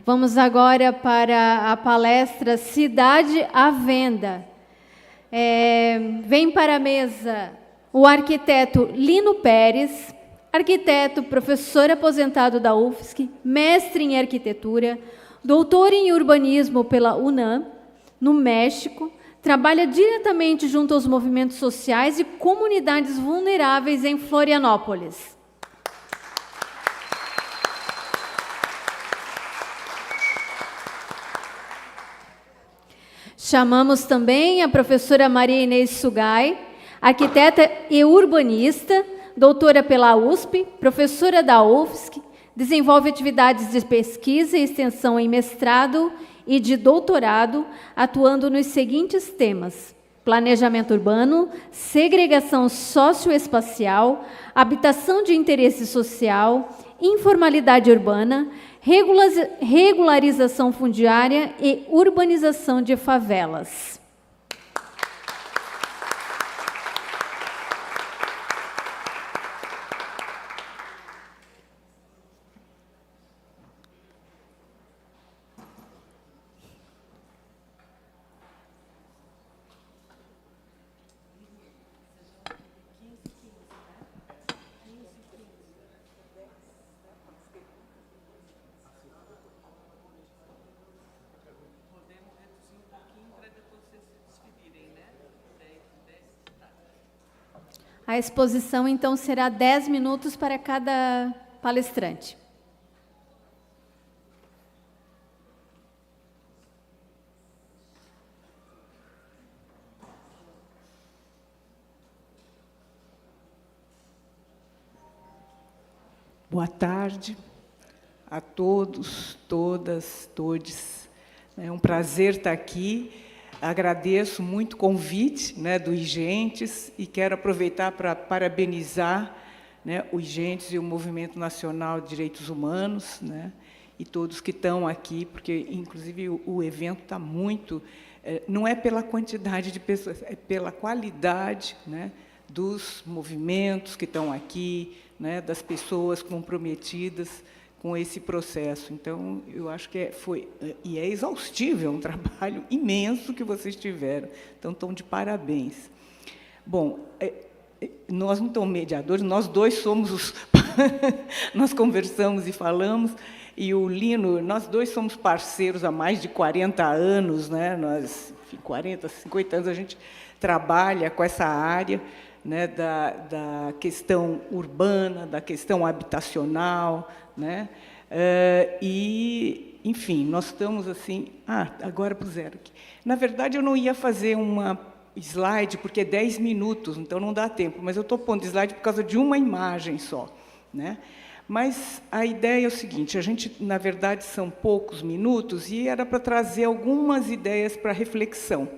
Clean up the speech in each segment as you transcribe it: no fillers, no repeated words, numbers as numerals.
Vamos agora para a palestra Cidade à Venda. Vem para a mesa o arquiteto Lino Pérez, arquiteto, professor aposentado da UFSC, mestre em arquitetura, doutor em urbanismo pela UNAM, no México, trabalha diretamente junto aos movimentos sociais e comunidades vulneráveis em Florianópolis. Chamamos também a professora Maria Inês Sugai, arquiteta e urbanista, doutora pela USP, professora da UFSC, desenvolve atividades de pesquisa e extensão em mestrado e de doutorado, atuando nos seguintes temas: planejamento urbano, segregação socioespacial, habitação de interesse social, informalidade urbana, regularização fundiária e urbanização de favelas. A exposição, então, será 10 minutos para cada palestrante. Boa tarde a todos, todas, todes. É um prazer estar aqui. Agradeço muito o convite, né, do IGENTES e quero aproveitar para parabenizar, né, o IGENTES e o Movimento Nacional de Direitos Humanos, né, e todos que estão aqui, porque, inclusive, o evento está muito... não é pela quantidade de pessoas, é pela qualidade, né, dos movimentos que estão aqui, né, das pessoas comprometidas com esse processo. Então, eu acho que é exaustivo, é um trabalho imenso que vocês tiveram. Então, estão de parabéns. Bom, nós não estamos mediadores, nós dois somos os... nós conversamos e falamos, e o Lino, nós dois somos parceiros há mais de 40 anos, né? Nós, 40, 50 anos, a gente trabalha com essa área, né, da questão urbana, da questão habitacional, né? E, enfim, nós estamos assim... agora para o zero aqui. Na verdade, eu não ia fazer uma slide, porque é 10 minutos, então não dá tempo, mas eu estou pondo slide por causa de uma imagem só, né? Mas a ideia é o seguinte, a gente, na verdade, são poucos minutos, e era para trazer algumas ideias para reflexão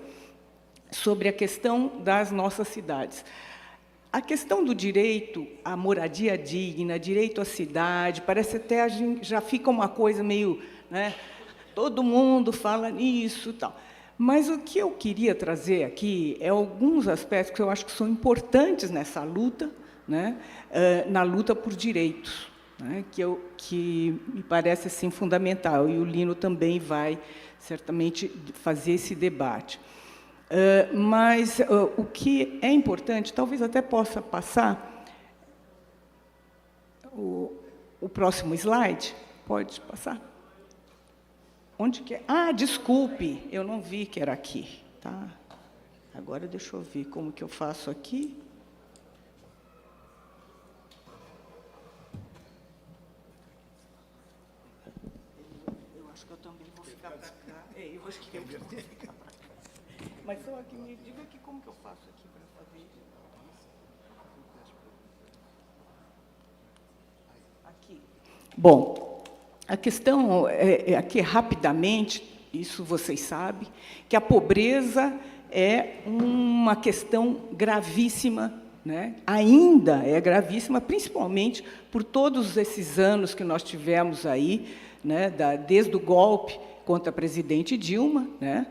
sobre a questão das nossas cidades. A questão do direito à moradia digna, direito à cidade, parece até a gente já fica uma coisa meio, né, todo mundo fala nisso, tal. Mas o que eu queria trazer aqui é alguns aspectos que eu acho que são importantes nessa luta, né, na luta por direitos, né, que me parece assim fundamental, e o Lino também vai certamente fazer esse debate. Mas o que é importante, talvez até possa passar o próximo slide. Pode passar? Onde que é? Desculpe, eu não vi que era aqui. Tá? Agora deixa eu ver como que eu faço aqui. Eu acho que eu também vou ficar para cá. Eu acho que eu vou ficar para cá. Mas só que me diga aqui como que eu faço aqui para fazer. Aqui. Bom, a questão aqui rapidamente, isso vocês sabem, que a pobreza é uma questão gravíssima, né? Ainda é gravíssima, principalmente por todos esses anos que nós tivemos aí, né? Desde o golpe contra a presidente Dilma, né?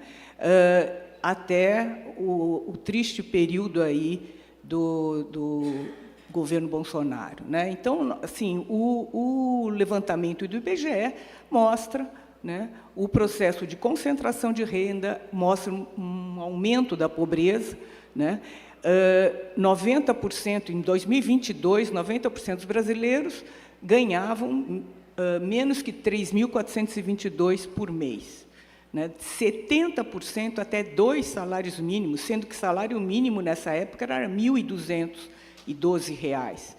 Até o triste período aí do governo Bolsonaro, né? Então, assim, o levantamento do IBGE mostra, né, o processo de concentração de renda mostra um aumento da pobreza, né? 90%, em 2022, 90% dos brasileiros ganhavam menos que 3.422 por mês, né? 70% até 2 salários mínimos, sendo que salário mínimo nessa época era R$ 1.212.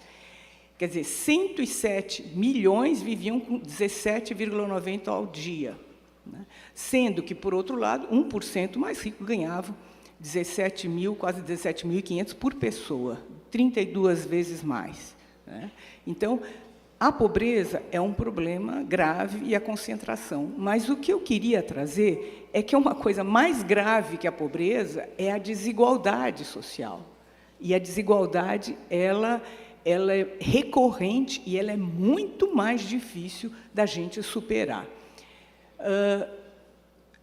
Quer dizer, 107 milhões viviam com 17,90 ao dia, né? Sendo que, por outro lado, 1% mais rico ganhava 17 mil, quase 17.500 por pessoa, 32 vezes mais, né? Então, a pobreza é um problema grave e a concentração. Mas o que eu queria trazer é que uma coisa mais grave que a pobreza é a desigualdade social. E a desigualdade, ela é recorrente e ela é muito mais difícil da gente superar.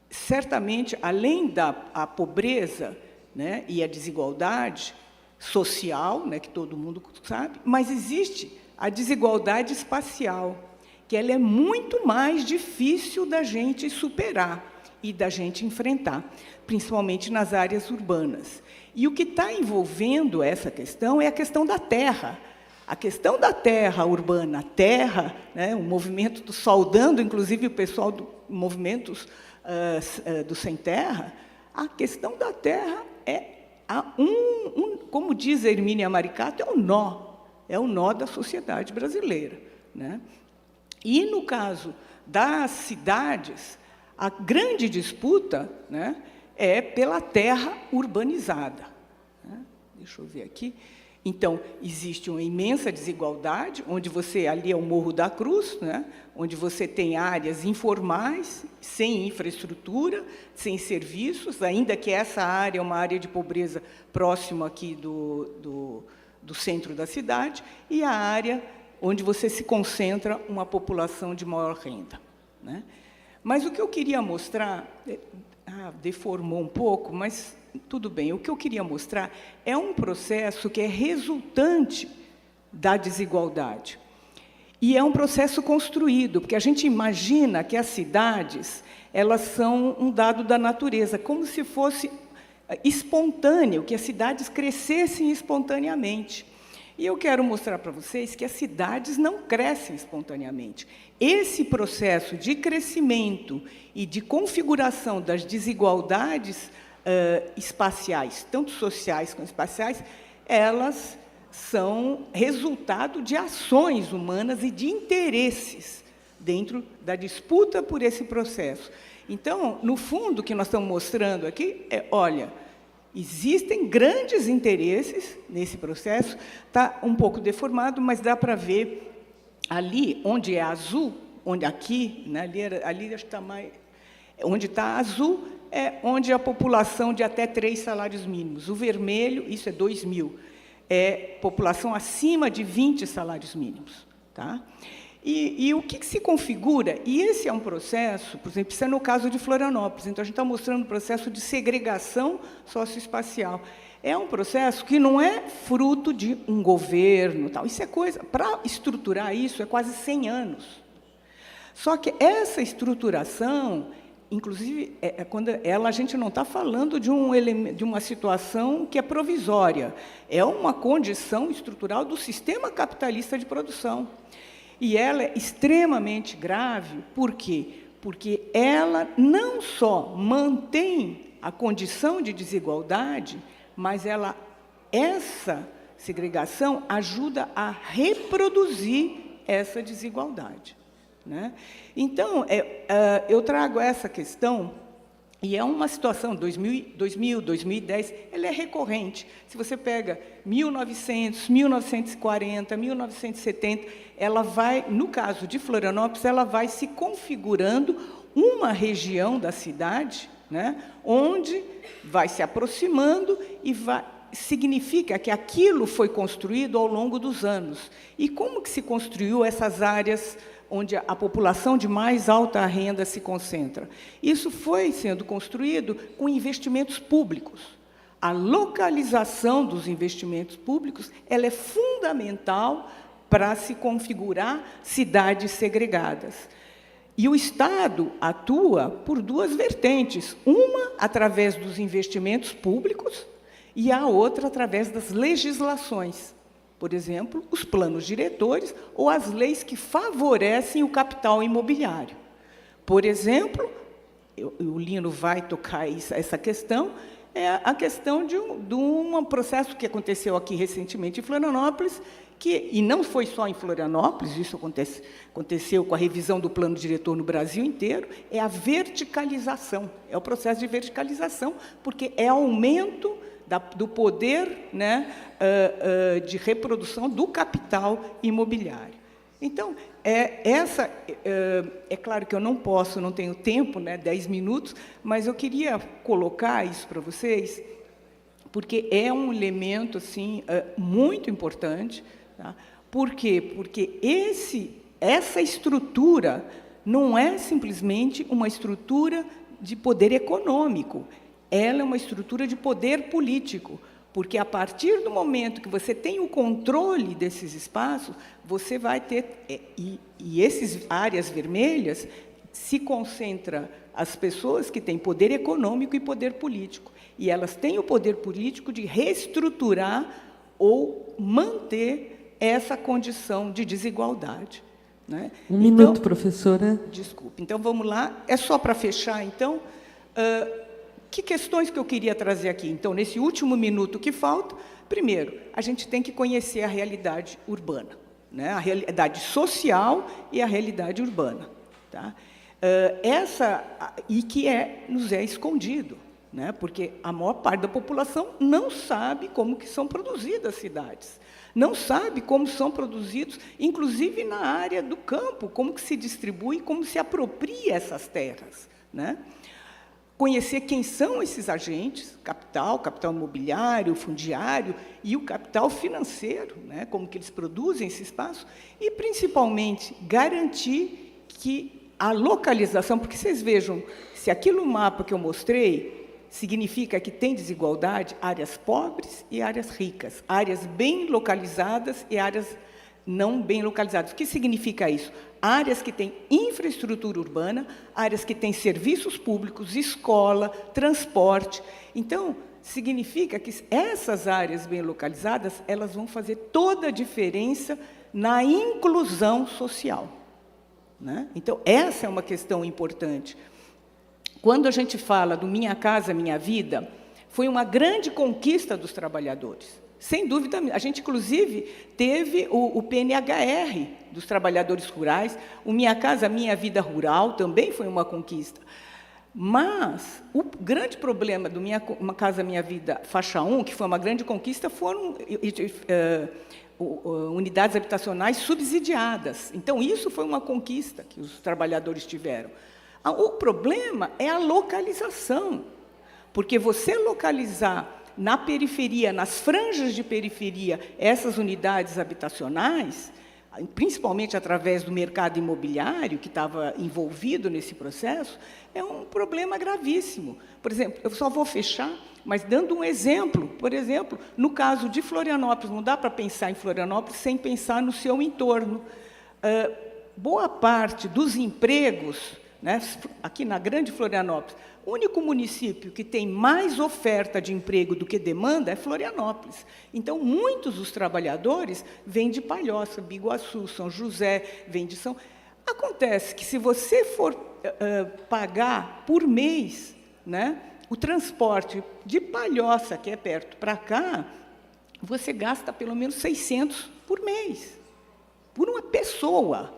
Certamente, além da pobreza, né, e a desigualdade social, né, que todo mundo sabe, mas existe a desigualdade espacial, que ela é muito mais difícil da gente superar e da gente enfrentar, principalmente nas áreas urbanas. E o que está envolvendo essa questão é a questão da terra. A questão da terra urbana, a terra, né, o movimento saudando, inclusive, o pessoal do movimentos do Sem Terra, a questão da terra é, como diz a Hermínia Maricato, é o nó da sociedade brasileira, né? E, no caso das cidades, a grande disputa, né, é pela terra urbanizada, né? Deixa eu ver aqui. Então, existe uma imensa desigualdade, onde ali é o Morro da Cruz, né, onde você tem áreas informais, sem infraestrutura, sem serviços, ainda que essa área é uma área de pobreza próxima aqui do centro da cidade, e a área onde você se concentra uma população de maior renda, né? Mas o que eu queria mostrar, deformou um pouco, mas tudo bem, o que eu queria mostrar é um processo que é resultante da desigualdade. E é um processo construído, porque a gente imagina que as cidades, elas são um dado da natureza, como se fosse espontâneo, que as cidades crescessem espontaneamente. E eu quero mostrar para vocês que as cidades não crescem espontaneamente. Esse processo de crescimento e de configuração das desigualdades espaciais, tanto sociais quanto espaciais, elas são resultado de ações humanas e de interesses dentro da disputa por esse processo. Então, no fundo, o que nós estamos mostrando aqui olha, existem grandes interesses nesse processo, está um pouco deformado, mas dá para ver ali, onde é azul, onde aqui, né, ali acho que está mais... Onde está azul é onde a população de até 3 salários mínimos. O vermelho, isso é 2.000, é população acima de 20 salários mínimos. Tá? E o que se configura? E esse é um processo, por exemplo, isso é no caso de Florianópolis, então a gente está mostrando um processo de segregação socioespacial. É um processo que não é fruto de um governo, tal. Isso é coisa, para estruturar isso, é quase 100 anos. Só que essa estruturação, inclusive, quando a gente não está falando de uma situação que é provisória, é uma condição estrutural do sistema capitalista de produção. E ela é extremamente grave, por quê? Porque ela não só mantém a condição de desigualdade, mas essa segregação ajuda a reproduzir essa desigualdade, né? Então, eu trago essa questão, e é uma situação, 2000, 2010, ela é recorrente. Se você pega 1900, 1940, 1970, ela vai, no caso de Florianópolis, ela vai se configurando uma região da cidade, né, onde vai se aproximando e significa que aquilo foi construído ao longo dos anos. E como que se construiu essas áreas onde a população de mais alta renda se concentra? Isso foi sendo construído com investimentos públicos. A localização dos investimentos públicos ela é fundamental para se configurar cidades segregadas. E o Estado atua por duas vertentes, uma através dos investimentos públicos e a outra através das legislações. Por exemplo, os planos diretores ou as leis que favorecem o capital imobiliário. Por exemplo, o Lino vai tocar essa questão, é a questão de um processo que aconteceu aqui recentemente em Florianópolis, e não foi só em Florianópolis, isso aconteceu com a revisão do plano diretor no Brasil inteiro, é a verticalização, é o processo de verticalização, porque é aumento do poder, né, de reprodução do capital imobiliário. Então, é claro que eu não tenho tempo, né, 10 minutos, mas eu queria colocar isso para vocês, porque é um elemento assim, muito importante. Tá? Por quê? Porque essa estrutura não é simplesmente uma estrutura de poder econômico, ela é uma estrutura de poder político, porque, a partir do momento que você tem o controle desses espaços, você vai ter... E essas áreas vermelhas se concentra as pessoas que têm poder econômico e poder político, e elas têm o poder político de reestruturar ou manter essa condição de desigualdade. Né? Um minuto, professora. Desculpe. Então, vamos lá. É só para fechar, então. Que questões que eu queria trazer aqui? Então, nesse último minuto que falta, primeiro, a gente tem que conhecer a realidade urbana, né? A realidade social e a realidade urbana. Tá? E que nos é escondido, né? Porque a maior parte da população não sabe como que são produzidas as cidades. Não sabe como são produzidos, inclusive na área do campo, como que se distribui, como se apropria essas terras. Né? Conhecer quem são esses agentes, capital imobiliário, fundiário, e o capital financeiro, né? Como que eles produzem esse espaço, e, principalmente, garantir que a localização, porque vocês vejam, se aquilo mapa que eu mostrei significa que tem desigualdade, áreas pobres e áreas ricas, áreas bem localizadas e áreas não bem localizadas. O que significa isso? Áreas que têm infraestrutura urbana, áreas que têm serviços públicos, escola, transporte. Então, significa que essas áreas bem localizadas, elas vão fazer toda a diferença na inclusão social. Né? Então, essa é uma questão importante. Quando a gente fala do Minha Casa Minha Vida, foi uma grande conquista dos trabalhadores. Sem dúvida, a gente, inclusive, teve o PNHR dos trabalhadores rurais, o Minha Casa Minha Vida Rural também foi uma conquista. Mas o grande problema do Uma Casa Minha Vida Faixa 1, que foi uma grande conquista, foram unidades habitacionais subsidiadas. Então, isso foi uma conquista que os trabalhadores tiveram. O problema é a localização, porque você localizar na periferia, nas franjas de periferia, essas unidades habitacionais, principalmente através do mercado imobiliário, que estava envolvido nesse processo, é um problema gravíssimo. Por exemplo, eu só vou fechar, mas dando um exemplo, por exemplo, no caso de Florianópolis, não dá para pensar em Florianópolis sem pensar no seu entorno. Boa parte dos empregos, né, aqui na Grande Florianópolis, o único município que tem mais oferta de emprego do que demanda é Florianópolis. Então, muitos dos trabalhadores vêm de Palhoça, Biguaçu, São José, vêm de São... Acontece que, se você for pagar por mês, né, o transporte de Palhoça, que é perto, para cá, você gasta pelo menos 600 por mês, por uma pessoa.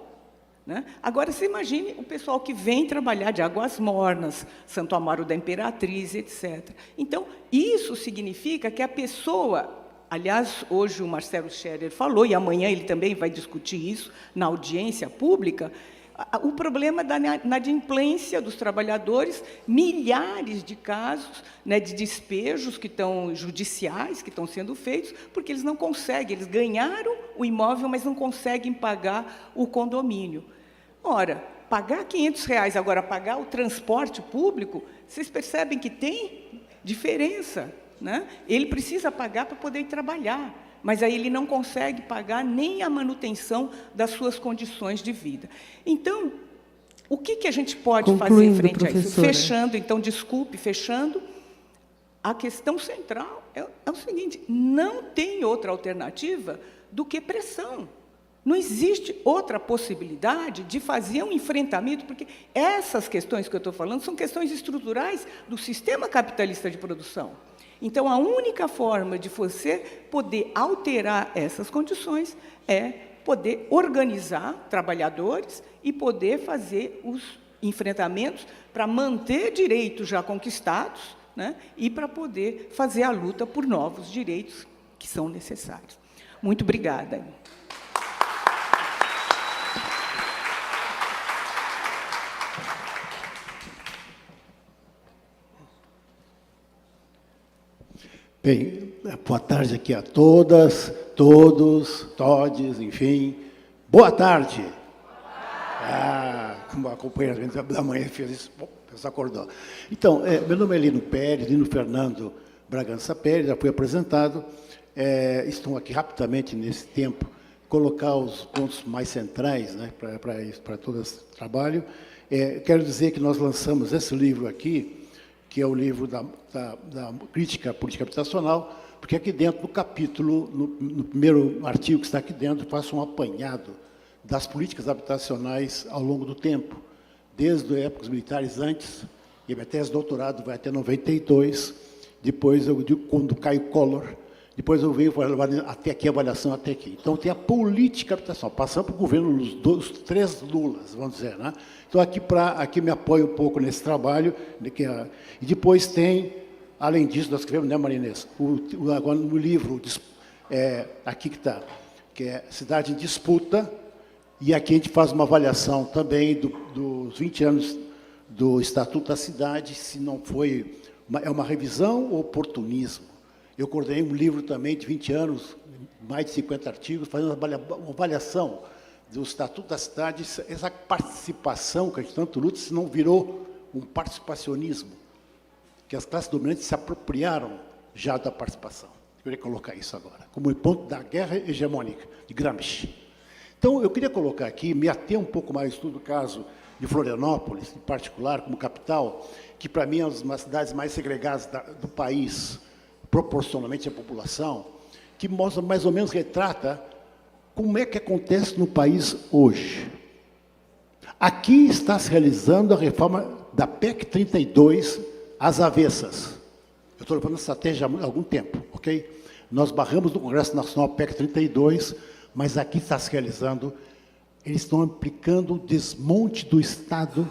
Né? Agora, você imagine o pessoal que vem trabalhar de Águas Mornas, Santo Amaro da Imperatriz, etc. Então, isso significa que a pessoa... Aliás, hoje o Marcelo Scherer falou, e amanhã ele também vai discutir isso na audiência pública, o problema da inadimplência dos trabalhadores, milhares de casos, né, de despejos judiciais que estão sendo feitos, porque eles não conseguem, eles ganharam o imóvel, mas não conseguem pagar o condomínio. Ora, pagar R$500, agora pagar o transporte público, vocês percebem que tem diferença, né? Ele precisa pagar para poder ir trabalhar, mas aí ele não consegue pagar nem a manutenção das suas condições de vida. Então, O que a gente pode fazer Concluindo, frente a isso? professora. Fechando, então, desculpe, fechando, a questão central é o seguinte, não tem outra alternativa do que pressão. Não existe outra possibilidade de fazer um enfrentamento, porque essas questões que eu estou falando são questões estruturais do sistema capitalista de produção. Então, a única forma de você poder alterar essas condições é poder organizar trabalhadores e poder fazer os enfrentamentos para manter direitos já conquistados, né, e para poder fazer a luta por novos direitos que são necessários. Muito obrigada. Bem, boa tarde aqui a todas, todos, todes, enfim. Boa tarde. Como a companheira da manhã fez isso, você acordou. Então, meu nome é Lino Pérez, Lino Fernando Bragança Pérez, já fui apresentado. Estou aqui rapidamente, nesse tempo, colocar os pontos mais centrais, né, para todo esse trabalho. Quero dizer que nós lançamos esse livro aqui, que é o livro da crítica à política habitacional, porque aqui dentro, no capítulo, no primeiro artigo que está aqui dentro, faço um apanhado das políticas habitacionais ao longo do tempo, desde as épocas militares antes, e a minha tese de doutorado vai até 92, depois, quando cai o Collor, depois eu venho até aqui, a avaliação até aqui. Então, tem a política habitacional, passando para o governo dos 3 Lulas, vamos dizer, né? Então, aqui me apoio um pouco nesse trabalho, e depois tem, além disso, nós escrevemos, né, Marinês, agora no livro, aqui que está, que é Cidade em Disputa, e aqui a gente faz uma avaliação também dos 20 anos do Estatuto da Cidade, se não foi, é uma revisão ou oportunismo. Eu coordenei um livro também de 20 anos, mais de 50 artigos, fazendo uma avaliação do Estatuto da Cidade, essa participação que a gente tanto luta, se não virou um participacionismo, que as classes dominantes se apropriaram já da participação. Eu queria colocar isso agora, como ponto da guerra hegemônica, de Gramsci. Então, eu queria colocar aqui, me ater um pouco mais do caso de Florianópolis, em particular, como capital, que para mim é uma das cidades mais segregadas do país, proporcionalmente à população, que mostra, mais ou menos, retrata como é que acontece no país hoje. Aqui está se realizando a reforma da PEC 32 às avessas. Eu estou levando essa estratégia há algum tempo, ok? Nós barramos no Congresso Nacional a PEC 32, mas aqui está se realizando, eles estão aplicando o desmonte do Estado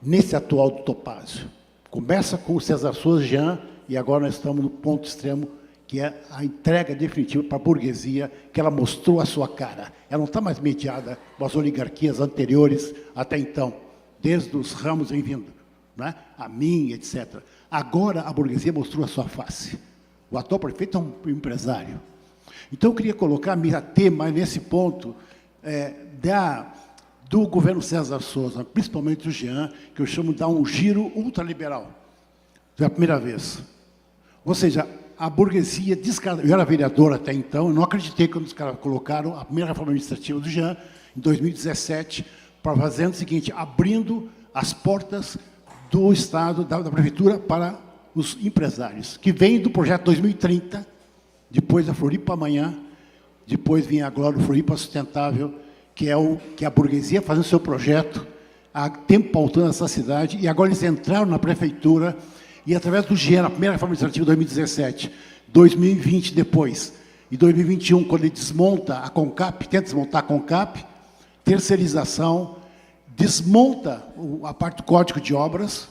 nesse atual do Topázio. Começa com o César Souza Jean, e agora nós estamos no ponto extremo, que é a entrega definitiva para a burguesia, que ela mostrou a sua cara. Ela não está mais mediada com as oligarquias anteriores até então, desde os Ramos em vindo, né? A mim, etc. Agora a burguesia mostrou a sua face. O atual prefeito é um empresário. Então eu queria colocar, me ater mais nesse ponto do governo César Souza, principalmente o Jean, que eu chamo de dar um giro ultraliberal. Foi a primeira vez. Ou seja, a burguesia descartada. Eu era vereador até então, eu não acreditei quando os caras colocaram a primeira reforma administrativa do Jean, em 2017, para fazer o seguinte, abrindo as portas do Estado, da Prefeitura, para os empresários, que vem do projeto 2030, depois a Floripa Amanhã, depois vinha agora o Floripa Sustentável, que é a burguesia fazendo seu projeto, há tempo pautando essa cidade, e agora eles entraram na Prefeitura, e através do GEN, a primeira reforma administrativa de 2017, 2020 depois, e 2021, quando ele desmonta a CONCAP, tenta desmontar a CONCAP, terceirização, desmonta a parte do Código de Obras,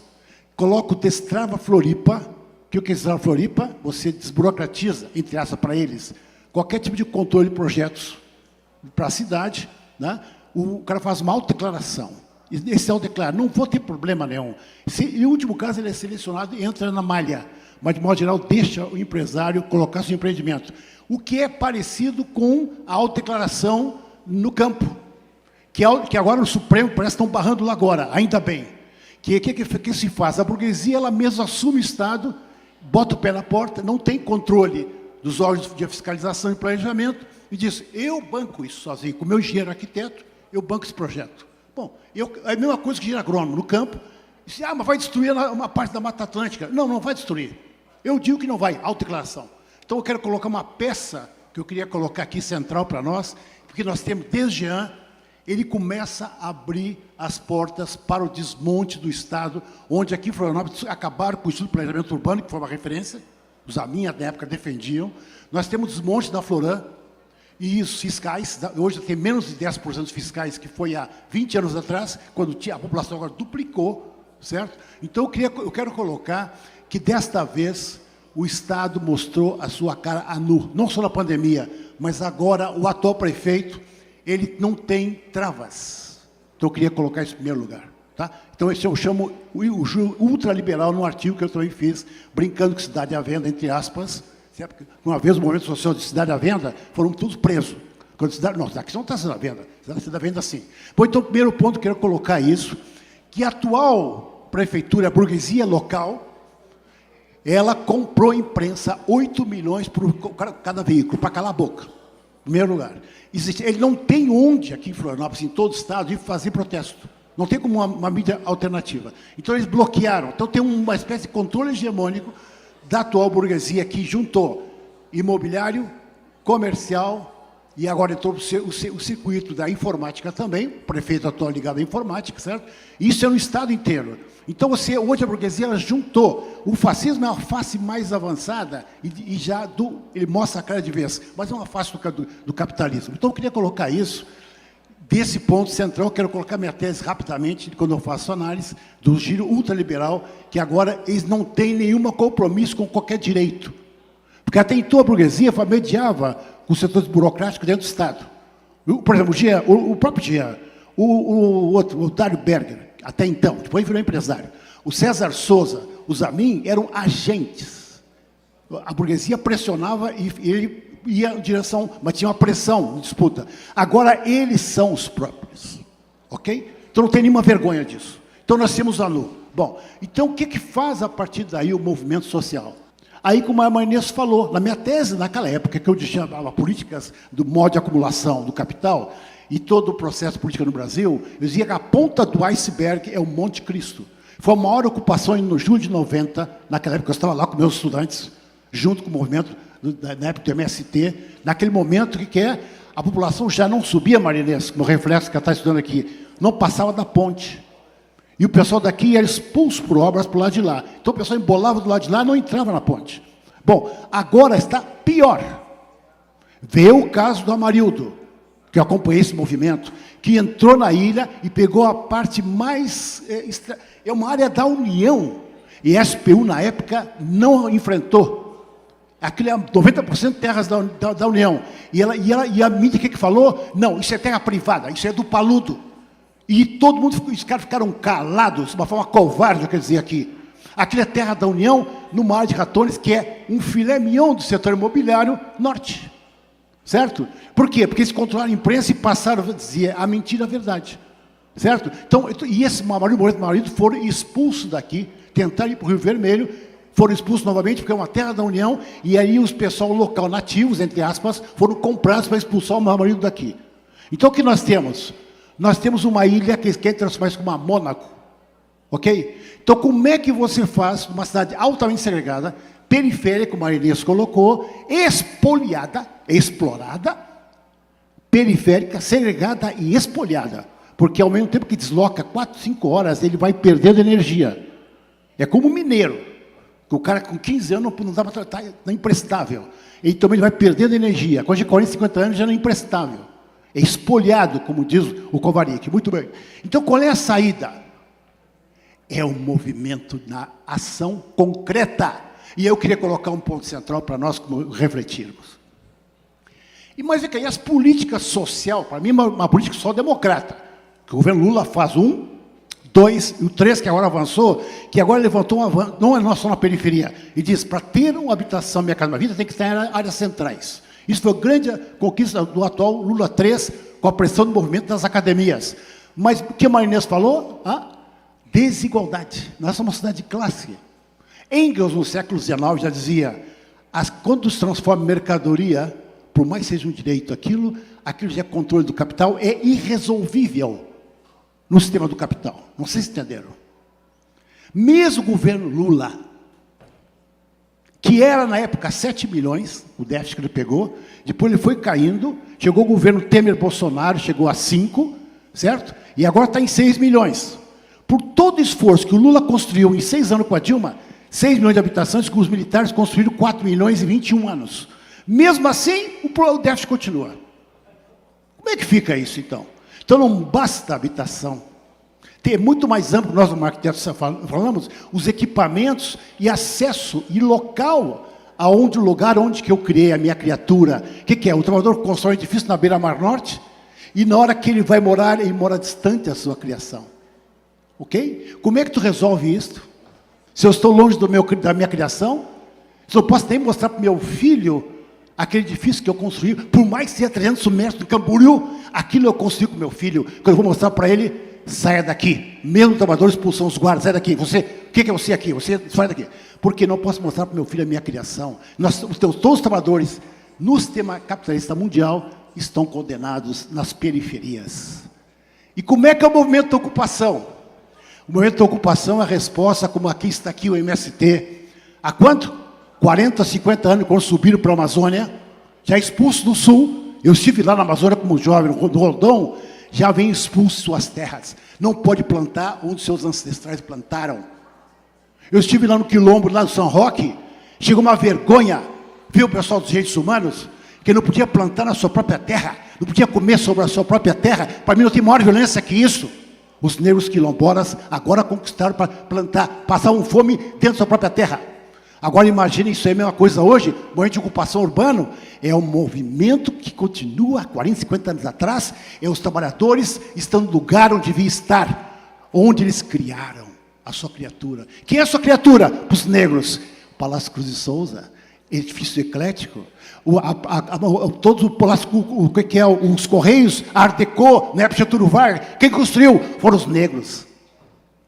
coloca o Destrava Floripa, que o que é Destrava Floripa? Você desburocratiza, entre aspas, para eles, qualquer tipo de controle de projetos para a cidade, né? O cara faz uma autodeclaração. Esse autodeclara, não vou ter problema nenhum. Em último caso, ele é selecionado e entra na malha, mas, de modo geral, deixa o empresário colocar seu empreendimento. O que é parecido com a autodeclaração no campo, que agora o Supremo parece que estão barrando lá agora, ainda bem. Que se faz? A burguesia, ela mesma assume o Estado, bota o pé na porta, não tem controle dos órgãos de fiscalização e planejamento, e diz, eu banco isso sozinho, com o meu engenheiro arquiteto, eu banco esse projeto. Bom, é a mesma coisa que engenheiro agrônomo no campo. Disse, mas vai destruir uma parte da Mata Atlântica. Não, não vai destruir. Eu digo que não vai, autodeclaração. Então eu quero colocar uma peça que eu queria colocar aqui central para nós, porque nós temos, desde Jean, ele começa a abrir as portas para o desmonte do Estado, onde aqui em Florianópolis acabaram com o estudo de planejamento urbano, que foi uma referência, os Amin, na época, defendiam. Nós temos o desmonte da Floran, e os fiscais, hoje tem menos de 10% dos fiscais, que foi há 20 anos atrás, quando a população agora duplicou, certo? Então eu quero colocar que desta vez o Estado mostrou a sua cara a nu, não só na pandemia, mas agora o atual prefeito, ele não tem travas. Então eu queria colocar isso em primeiro lugar. Tá? Então esse eu chamo o ultraliberal num artigo que eu também fiz, brincando com cidade à venda, entre aspas. Certo? Uma vez o movimento social de cidade à venda, foram todos presos. Quando cidade, não, aqui não está sendo à venda, está à venda sim. Bom, então, primeiro ponto, eu quero colocar isso, que a atual prefeitura, a burguesia local, ela comprou imprensa 8 milhões por cada veículo, para calar a boca. Em primeiro lugar. Ele não tem onde, aqui em Florianópolis, em todo o estado, de fazer protesto. Não tem como uma mídia alternativa. Então, eles bloquearam. Então, tem uma espécie de controle hegemônico da atual burguesia que juntou imobiliário, comercial, e agora entrou o circuito da informática também, o prefeito atual ligado à informática, certo? Isso é no estado inteiro. Então, hoje a burguesia ela juntou. O fascismo é uma face mais avançada e já ele mostra a cara de vez, mas é uma face do capitalismo. Então, eu queria colocar isso. Desse ponto central, eu quero colocar minha tese rapidamente, quando eu faço análise do giro ultraliberal, que agora eles não têm nenhum compromisso com qualquer direito. Porque até então a burguesia mediava com os setores burocráticos dentro do Estado. Por exemplo, o próprio Jean, o Dário Berger, até então, depois virou empresário. O César Souza, os Amin eram agentes. A burguesia pressionava e ele ia em direção, mas tinha uma pressão, uma disputa. Agora, eles são os próprios. Ok? Então, não tem nenhuma vergonha disso. Então, nós temos a ANU. Bom, então, o que faz a partir daí o movimento social? Aí, como a Marnês falou, na minha tese, naquela época, que eu chamava políticas do modo de acumulação do capital, e todo o processo político no Brasil, eu dizia que a ponta do iceberg é o Monte Cristo. Foi a maior ocupação no julho de 90, naquela época eu estava lá com meus estudantes, junto com o movimento, na época do MST, naquele momento que a população já não subia, Marinês, como reflexo que ela está estudando aqui, não passava da ponte. E o pessoal daqui era expulso por obras para o lado de lá. Então o pessoal embolava do lado de lá e não entrava na ponte. Bom, agora está pior. Veio o caso do Amarildo, que eu acompanhei esse movimento, que entrou na ilha e pegou a parte mais... É uma área da União. E a SPU, na época, não enfrentou. Aquilo é 90% terras da União. E a mídia que falou? Não, isso é terra privada, isso é do Paludo. E todo mundo, os caras ficaram calados, de uma forma covarde, eu quero dizer aqui. Aquilo é terra da União, no Mar de Ratones, que é um filé mignon do setor imobiliário norte. Certo? Por quê? Porque eles controlaram a imprensa e passaram a dizer a mentira, a verdade. Certo? Então, e esse marido foram expulsos daqui, tentaram ir para o Rio Vermelho, foram expulsos novamente, porque é uma terra da União, e aí os pessoal local, nativos, entre aspas, foram comprados para expulsar o marido daqui. Então, o que nós temos? Nós temos uma ilha que quer transformar isso como uma Mônaco. Ok? Então, como é que você faz uma cidade altamente segregada, periférica, como a Inês colocou, espoliada, explorada, periférica, segregada e espoliada. Porque ao mesmo tempo que desloca 4, 5 horas, ele vai perdendo energia. É como um mineiro, que o cara com 15 anos não dá para tratar, é imprestável. Então ele vai perdendo energia. Quando de 40, 50 anos já não é imprestável. É espoliado, como diz o Kovarik. Muito bem. Então qual é a saída? É o movimento na ação concreta. E eu queria colocar um ponto central para nós refletirmos. E mais é que aí as políticas social, para mim é uma política só democrata. Que o governo Lula faz 1, 2 e o 3, que agora avançou, que agora levantou não é só na periferia, e diz, para ter uma habitação Minha Casa Minha Vida, tem que estar em áreas centrais. Isso foi a grande conquista do atual Lula 3, com a pressão do movimento das academias. Mas o que a Marinês falou? Desigualdade. Nós somos uma cidade de classe. Engels, no século XIX, já dizia, quando se transforma em mercadoria, por mais que seja um direito aquilo já é controle do capital, é irresolvível. no sistema do capital. Não sei se entenderam. Mesmo o governo Lula, que era na época 7 milhões, o déficit que ele pegou, depois ele foi caindo, chegou o governo Temer-Bolsonaro, chegou a 5, certo? E agora está em 6 milhões. Por todo o esforço que o Lula construiu em 6 anos com a Dilma, 6 milhões de habitações, que os militares construíram 4 milhões em 21 anos. Mesmo assim, o déficit continua. Como é que fica isso, então? Então, não basta a habitação. É muito mais amplo, nós, como arquitetos, falamos, os equipamentos e acesso e local aonde o lugar onde que eu criei a minha criatura. O que é? O trabalhador constrói um edifício na beira-mar norte e na hora que ele vai morar, ele mora distante da sua criação. Ok? Como é que tu resolve isso? Se eu estou longe da minha criação, se eu posso nem mostrar para o meu filho aquele edifício que eu construí, por mais que seja 300 metros do Camboriú, aquilo eu construí com meu filho, que eu vou mostrar para ele. Saia daqui, mesmo o trabalhador expulsão os guardas, sai daqui, você, o que é você aqui? Você sai daqui, porque não posso mostrar para o meu filho a minha criação. Todos os trabalhadores no sistema capitalista mundial estão condenados nas periferias. E como é que é o movimento da ocupação? O movimento da ocupação é a resposta, como aqui está aqui o MST, há quanto? 40, 50 anos, quando subiram para a Amazônia, já expulso do sul, eu estive lá na Amazônia como jovem, no Rondon, já vem expulso suas terras. Não pode plantar onde seus ancestrais plantaram. Eu estive lá no Quilombo, lá no São Roque, chegou uma vergonha, viu o pessoal dos direitos humanos, que não podia plantar na sua própria terra, não podia comer sobre a sua própria terra. Para mim não tem maior violência que isso. Os negros quilombolas agora conquistaram para plantar, passavam fome dentro da sua própria terra. Agora imaginem, isso é a mesma coisa hoje, o movimento de ocupação urbano é um movimento que continua há 40, 50 anos atrás, os trabalhadores estão no lugar onde devia estar, onde eles criaram a sua criatura. Quem é a sua criatura? Para os negros. Palácio Cruz de Souza, edifício eclético, todos os Correios, Art Deco, na época de Getúlio Vargas, quem construiu? Foram os negros.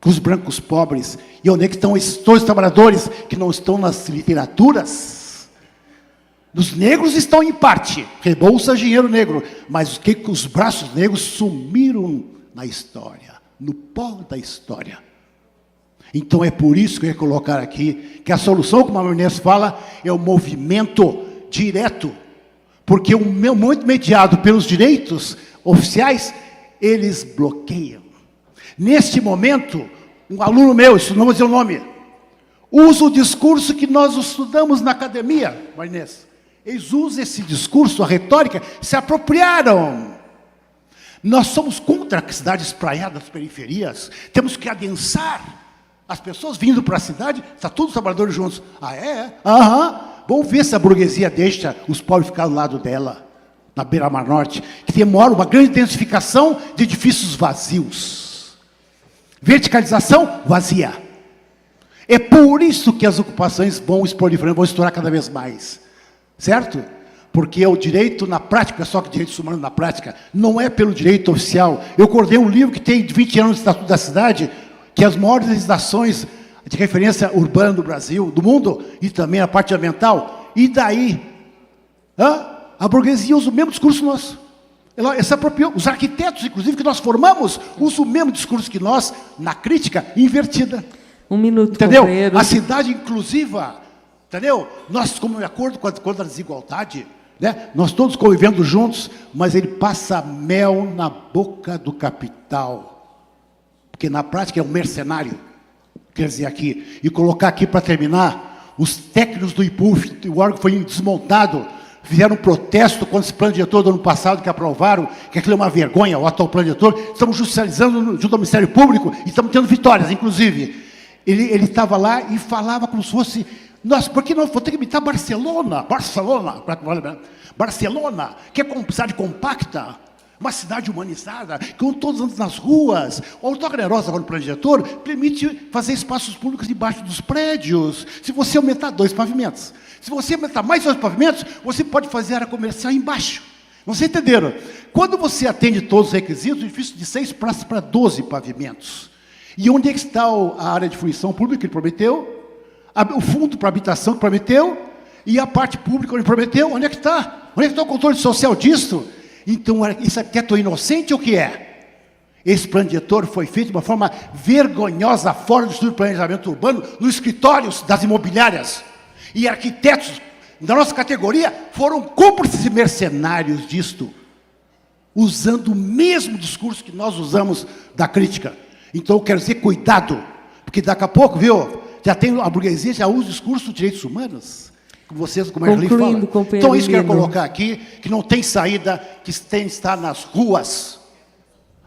Os brancos pobres. E onde é que estão esses todos os trabalhadores que não estão nas literaturas? Os negros estão em parte, Rebouça dinheiro negro, mas o que os braços negros sumiram na história, no pó da história. Então é por isso que eu ia colocar aqui, que a solução, como a Inês fala, é o movimento direto, porque o movimento mediado pelos direitos oficiais, eles bloqueiam. Neste momento, um aluno meu, isso não vou dizer o nome, usa o discurso que nós estudamos na academia, Marinês. Eles usam esse discurso, a retórica, se apropriaram. Nós somos contra as cidades praiadas das periferias, temos que adensar. As pessoas vindo para a cidade, está todos os trabalhadores juntos. Ah, é? Aham. Vamos ver se a burguesia deixa os pobres ficar do lado dela, na beira-mar norte, que tem uma grande densificação de edifícios vazios. Verticalização vazia. É por isso que as ocupações vão proliferando, vão estourar cada vez mais. Certo? Porque o direito na prática, só que direitos humanos na prática, não é pelo direito oficial. Eu acordei um livro que tem 20 anos de Estatuto da Cidade, que as maiores legislações de referência urbana do Brasil, do mundo, e também a parte ambiental. E daí? A burguesia usa o mesmo discurso nosso. Ela se apropriou. Os arquitetos, inclusive, que nós formamos, usam o mesmo discurso que nós, na crítica invertida. Um minuto, entendeu? Companheiro. A cidade inclusiva, entendeu? Nós, como de acordo com a desigualdade, né? Nós todos convivendo juntos, mas ele passa mel na boca do capital. Porque na prática é um mercenário. Quer dizer aqui, e colocar aqui para terminar, os técnicos do IPUF, o órgão foi desmontado, fizeram um protesto contra esse plano diretor do ano passado, que aprovaram, que aquilo é uma vergonha, o atual plano diretor. Estamos judicializando junto ao Ministério Público e estamos tendo vitórias, inclusive. Ele estava lá e falava como se fosse, nossa, por que não vou ter que imitar Barcelona, que é uma cidade compacta, uma cidade humanizada, com todos andam nas ruas. O Autódromo Generosa, agora no plano diretor, permite fazer espaços públicos debaixo dos prédios. Se você aumentar 2 pavimentos, se você aumentar mais 2 pavimentos, você pode fazer área comercial embaixo. Vocês entenderam? Quando você atende todos os requisitos, o edifício de 6 praças para 12 pavimentos. E onde é que está a área de fruição pública que ele prometeu? O fundo para habitação que prometeu? E a parte pública onde ele prometeu? Onde é que está? Onde é que está o controle social disso? Então, esse arquiteto é inocente ou o que é? Esse plano diretor foi feito de uma forma vergonhosa, fora do estudo de planejamento urbano, nos escritórios das imobiliárias. E arquitetos da nossa categoria foram cúmplices e mercenários disto, usando o mesmo discurso que nós usamos da crítica. Então, eu quero dizer, cuidado, porque daqui a pouco, viu, já tem a burguesia, já usa o discurso dos direitos humanos, como vocês, como a Erli fala. Então, isso que eu quero colocar aqui, que não tem saída, que tem que estar nas ruas.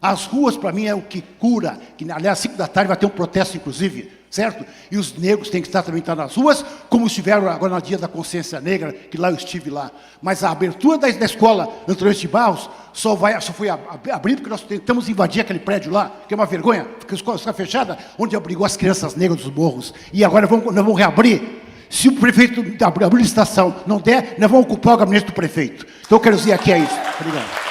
As ruas, para mim, é o que cura, que, aliás, às 5 da tarde vai ter um protesto, inclusive, certo? E os negros têm que também estar nas ruas, como estiveram agora no Dia da Consciência Negra, que lá eu estive lá. Mas a abertura da escola Antônio de Barros só foi abrir porque nós tentamos invadir aquele prédio lá, que é uma vergonha, porque a escola está fechada, onde abrigou as crianças negras dos morros. E agora nós vamos reabrir. Se o prefeito abrir a licitação não der, nós vamos ocupar o gabinete do prefeito. Então, eu quero dizer aqui é isso. Obrigado.